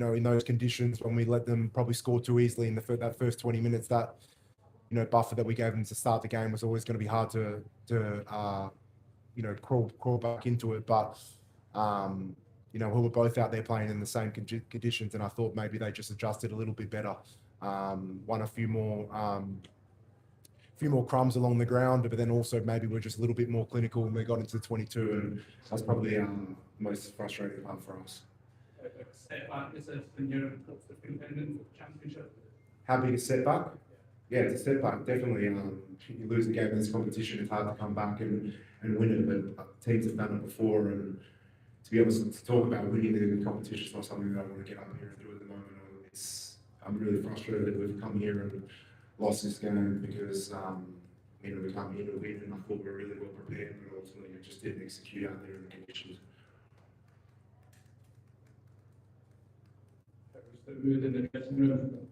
in those conditions, when we let them probably score too easily in that first 20 minutes, that buffer that we gave them to start the game was always going to be hard to crawl back into it. But we were both out there playing in the same conditions, and I thought maybe they just adjusted a little bit better, won a few more crumbs along the ground, but then also maybe we're just a little bit more clinical when we got into the 22, and that's probably the most frustrating part for us. Setback is in your independent championship. How big a setback? Yeah, it's a setback, definitely. You lose a game in this competition, it's hard to come back and win it, but teams have done it before, and to be able to talk about winning the competition is not something that I want to get up here and do at the moment. I'm really frustrated that we've come here and lost this game because we come here to win, and I thought we were really well prepared, but ultimately we just didn't execute out there in the conditions. The mood in the dressing room.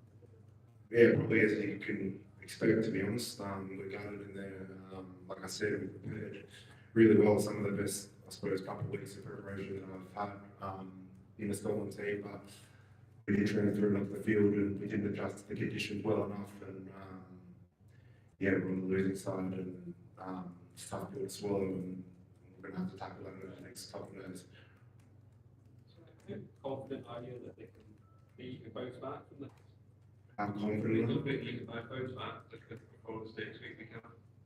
Yeah, probably as you can expect, to be honest. We're gutted in there. Like I said, we prepared really well. Some of the best, I suppose, couple of weeks of preparation that I've had in a Scotland team, but we didn't transfer it up the field, and we didn't adjust to the conditions well enough. And we're on the losing side, and it's tough to swallow, and we're going to have to tackle that over the next couple of days. How confident are you that they can beat you bounce back from this? I'm confident. A little bit you can bounce back the performance next week we can.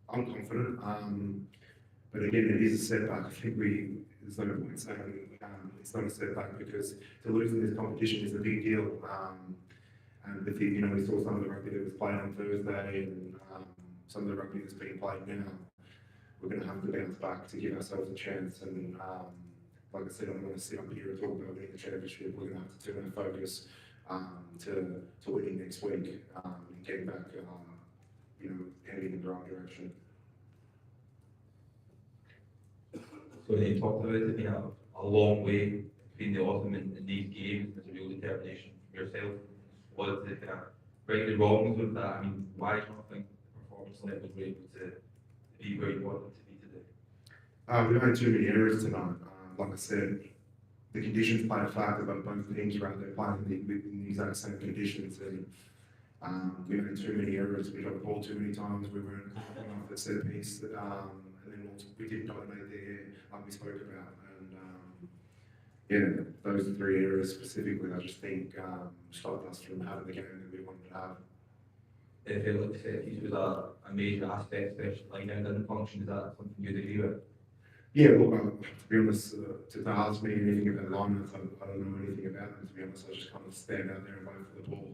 I'm confident, but again, it is a setback. I think there's no point saying it's not a setback, because to lose in this competition is a big deal. And with we saw some of the rugby that was played on Thursday, and some of the rugby that's being played now. We're going to have to bounce back to give ourselves a chance. And like I said, I'm going to sit up here and talk about winning the championship. We're going to have to turn our focus to winning next week and getting back, heading in the right direction. So you talked about it being a long way between the autumn and these games. There's a real determination from yourself. What is the kind of right and wrongs with that? I mean, why do you not think the performance level was able to be where you wanted to be today? We made too many errors tonight. Like I said, the conditions played a factor, but both teams were out there playing in the exact same conditions, and we made too many errors. We got the ball too many times. We weren't confident enough at set piece, and then also we didn't dominate the air like we spoke about. And those three areas specifically, I just think stopped us from having the game that we wanted to have. If it looks like it was a major aspect, especially line out didn't function, is that something you'd agree with? Yeah, look, to be honest, to ask me anything about lineouts, I don't know anything about them, to be honest. I just kind of stand out there and wait for the ball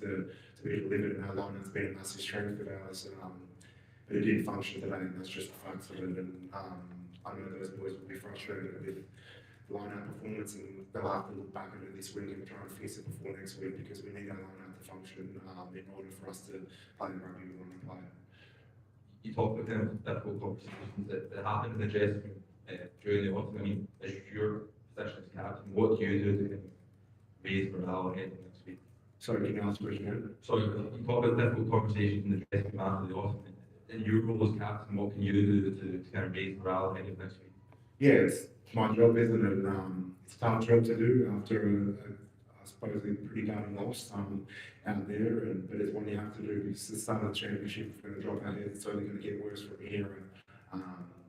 to be delivered, and our lineout's been a massive strength of ours. But it didn't function today, and that's just the facts of it. And I know those boys will be frustrated with line-out performance, and they'll have to look back at it this week and try and fix it before next week, because we need our line-out to function in order for us to play the rugby we want to play. You talked about kind of difficult conversations that happened in the dressing room during the autumn. I mean, as your position as captain, what do you do to kind of raise morale ahead of next week? Sorry, can you ask the question again? So you talked about difficult conversations in the dressing room after the autumn. In your role as captain, what can you do to kind of raise morale ahead of next week? Yeah, it's my job, isn't it? It's a tough job to do after I suppose a pretty gutting loss out there, but it's one you have to do, because the start of the championship, if we're going to drop our heads, it's only going to get worse from here. And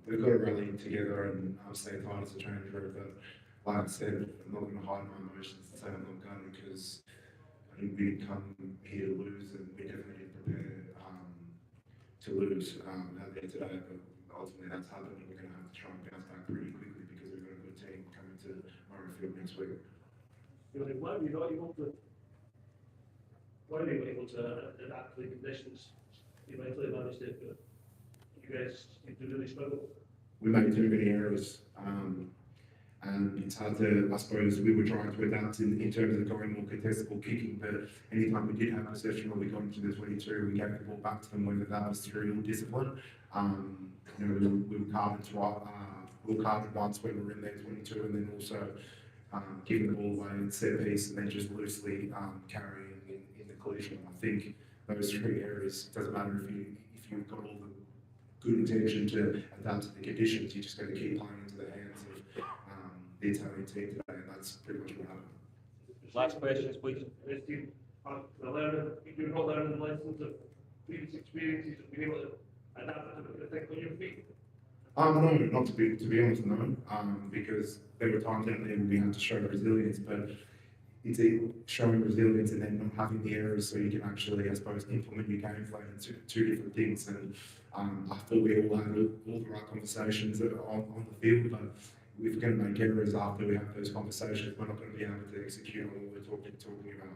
we've got to rally together and stay tight as a change group. But like I said, I'm not going to hide my emotions and say I'm not gutted, because I think we didn't come here to lose, and we definitely didn't prepare to lose out there today. But ultimately that's happened, and we're going to have to try and bounce back pretty quickly, because we've got a good team coming to Murrayfield next week. Why were you able to adapt to the conditions? You mentally managed it, but you guys seem to really struggle. We made too many errors, and it's hard to, I suppose, we were trying to adapt in terms of going more contestable kicking, but anytime we did have possession or we got into the 22, we gave the ball back to them, whether that was through discipline. We were carded once when we were in their 22, and then also giving the ball away in set piece, and then just loosely carrying in the collision. I think those three areas, it doesn't matter if you've got all the good intention to adapt to the conditions, you're just going to keep playing into the hands of the Italian team today, and that's pretty much what happened. Last questions, please. You're not learning the lessons of previous experiences of being able to adapt to think on your feet. No, not to be honest, no. Because there were times out there when we had to show resilience, but it's showing resilience and then not having the errors so you can actually, I suppose, implement your game plan into two different things. And I thought we all had all the right conversations on the field, but if we're going to make errors after we have those conversations, we're not going to be able to execute on what we're talking about.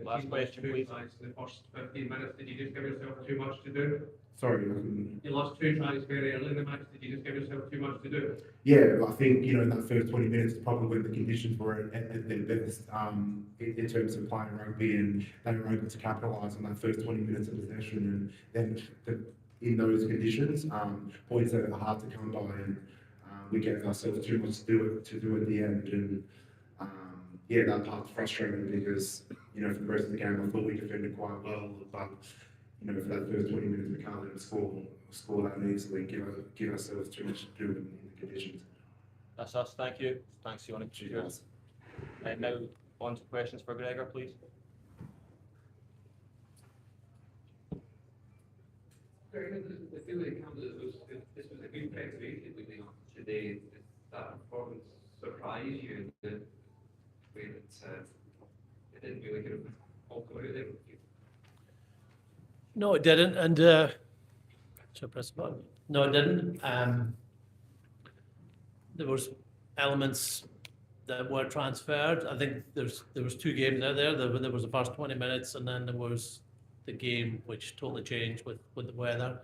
Last question, please. The first 15 minutes, did you just give yourself too much to do? Sorry, I couldn't. You lost 2 tries very early in the match. Did you just give yourself too much to do? Yeah, I think, in that first 20 minutes, probably when the conditions were at their best in terms of playing rugby, and they were able to capitalise on that first 20 minutes of possession. And then in those conditions, points that are hard to come by, and we gave ourselves too much to do at the end. And yeah, that part's frustrating because, for the rest of the game, I thought we defended quite well, but for that first 20 minutes, we can't let them score that easily, give ourselves too much to do in the conditions. That's us. Thank you. Thanks, Ionic. Cheers. And now on to questions for Gregor, please. I feel like this was a good preparation leading up to today. Did that performance surprise you in the way that it didn't really kind of all come out there? No, it didn't, and should I press the button? No, it didn't. There was elements that were transferred. I think there was 2 games out there. There was the first 20 minutes, and then there was the game which totally changed with the weather.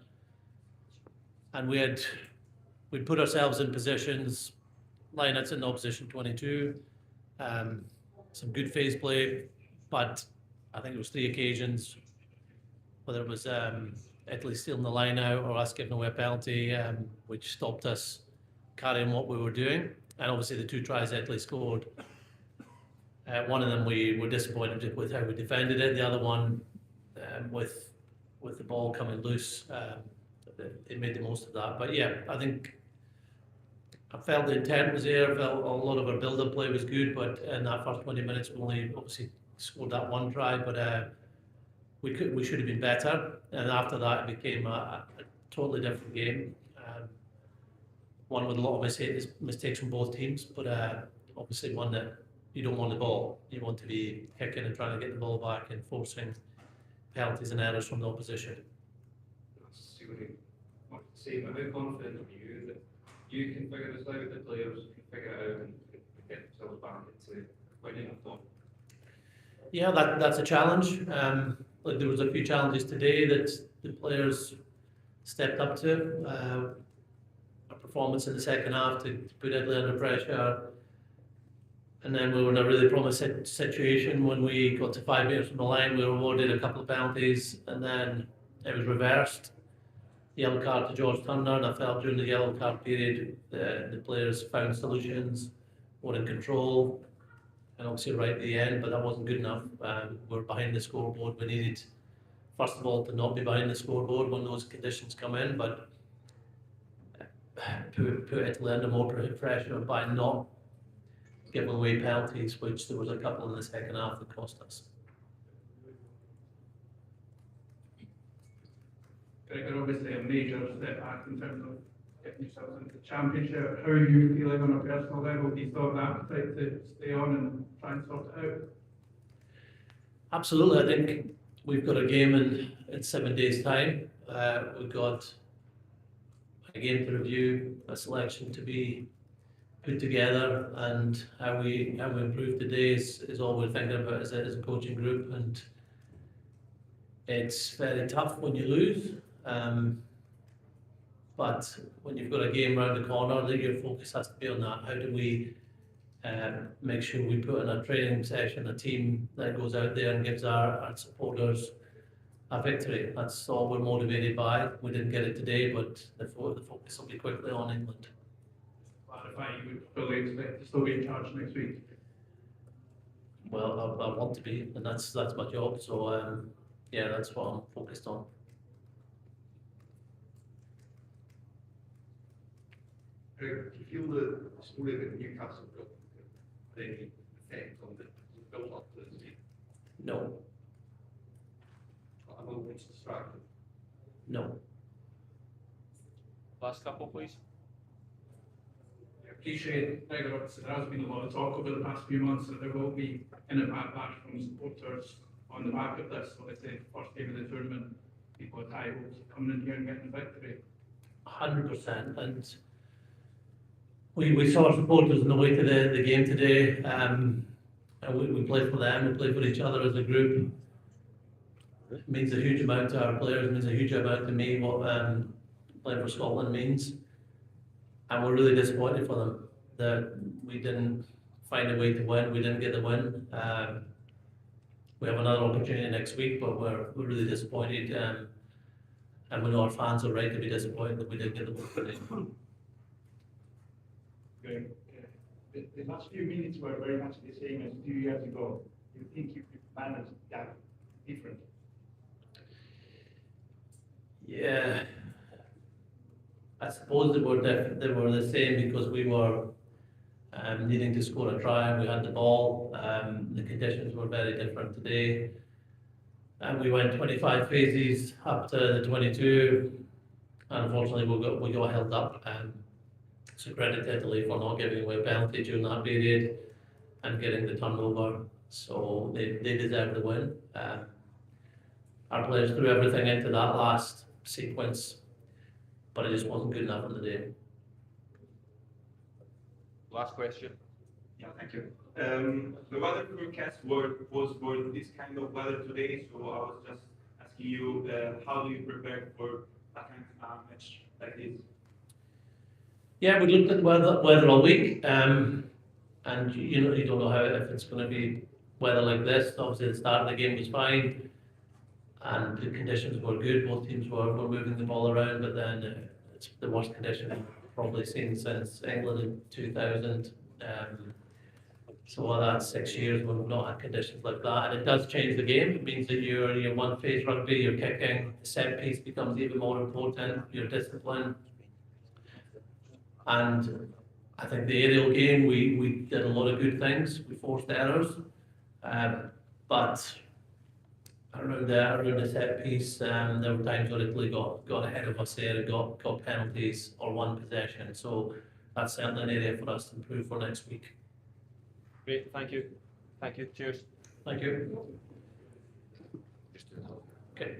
And we'd put ourselves in positions, lineouts in the opposition 22, some good phase play, but I think it was 3 occasions, whether it was Italy stealing the line out or us giving away a penalty, which stopped us carrying what we were doing. And obviously the 2 tries Italy scored, one of them we were disappointed with how we defended it. The other one, with the ball coming loose, it made the most of that. But yeah, I think I felt the intent was there. I felt a lot of our build-up play was good, but in that first 20 minutes we only obviously scored that 1 try, but we should have been better. And after that, it became a totally different game. One with a lot of mistakes from both teams, but obviously one that you don't want the ball. You want to be kicking and trying to get the ball back and forcing penalties and errors from the opposition. See what you want to say, but how confident are you that you can figure this out, the players can figure it out and get themselves back into winning a thought? Yeah, that's a challenge. Like there was a few challenges today that the players stepped up to. A performance in the second half to put Italy under pressure. And then we were in a really promising situation when we got to 5 metres from the line. We were awarded a couple of penalties, and then it was reversed. Yellow card to George Turner, and I felt during the yellow card period the players found solutions, were in control, and obviously right at the end, but that wasn't good enough. We were behind the scoreboard. We needed, first of all, to not be behind the scoreboard when those conditions come in, but put Italy under more pressure by not giving away penalties, which there was a couple in the second half that cost us. Gregor, obviously a major step back in terms of getting yourselves into the championship. How are you feeling on a personal level? Do you still have an appetite to stay on and try and sort it out? Absolutely. I think we've got a game in 7 days' time. We've got a game to review, a selection to be put together, and how we improve today is all we're thinking about as a coaching group. And it's very tough when you lose, but when you've got a game around the corner, that your focus has to be on that. How do we make sure we put in a training session, a team that goes out there and gives our supporters a victory? That's all we're motivated by. We didn't get it today, but the focus will be quickly on England. Clarify, you would fully expect to still be in charge next week? Well, I want to be, and that's my job. So yeah, that's what I'm focused on. Do you feel the story about Newcastle, last couple, please. I appreciate, Gregor, obviously there has been a lot of talk over the past few months that there will be kind of backlash from supporters on the back of this. Obviously, first game of the tournament, people with high hopes of coming in here and getting a victory. 100%. And we saw our supporters on the way to the game today. And we played for them, we played for each other as a group. It means a huge amount to our players, it means a huge amount to me what playing for Scotland means. And we're really disappointed for them that we didn't find a way to win, we didn't get the win. We have another opportunity next week, but we're really disappointed. And we know our fans are right to be disappointed that we didn't get the win today. Great. The last few minutes were very much the same as 2 years ago. Do you think you could manage that different? Yeah, I suppose they were the same because we were needing to score a try and we had the ball. The conditions were very different today. And we went 25 phases up to the 22. And unfortunately, we got held up. So credit to Italy for not giving away a penalty during that period and getting the turnover. So they deserve the win. Our players threw everything into that last sequence, but it just wasn't good enough on the day. Last question. Yeah, thank you. The weather forecast was for this kind of weather today, so I was just asking you, how do you prepare for that kind of match like this? Yeah, we looked at the weather all week, and you don't know if it's going to be weather like this. Obviously, the start of the game was fine, and the conditions were good. Both teams were moving the ball around, but then it's the worst condition we've probably seen since England in 2000. So that's 6 years when we've not had conditions like that, and it does change the game. It means that your one-phase rugby, your kicking, the set piece becomes even more important. Your discipline. And I think the aerial game, we did a lot of good things. We forced errors, but around the set piece, there were times where Italy got ahead of us there and got penalties or one possession. So that's certainly an area for us to improve for next week. Great, thank you. Thank you, cheers. Thank you. Okay.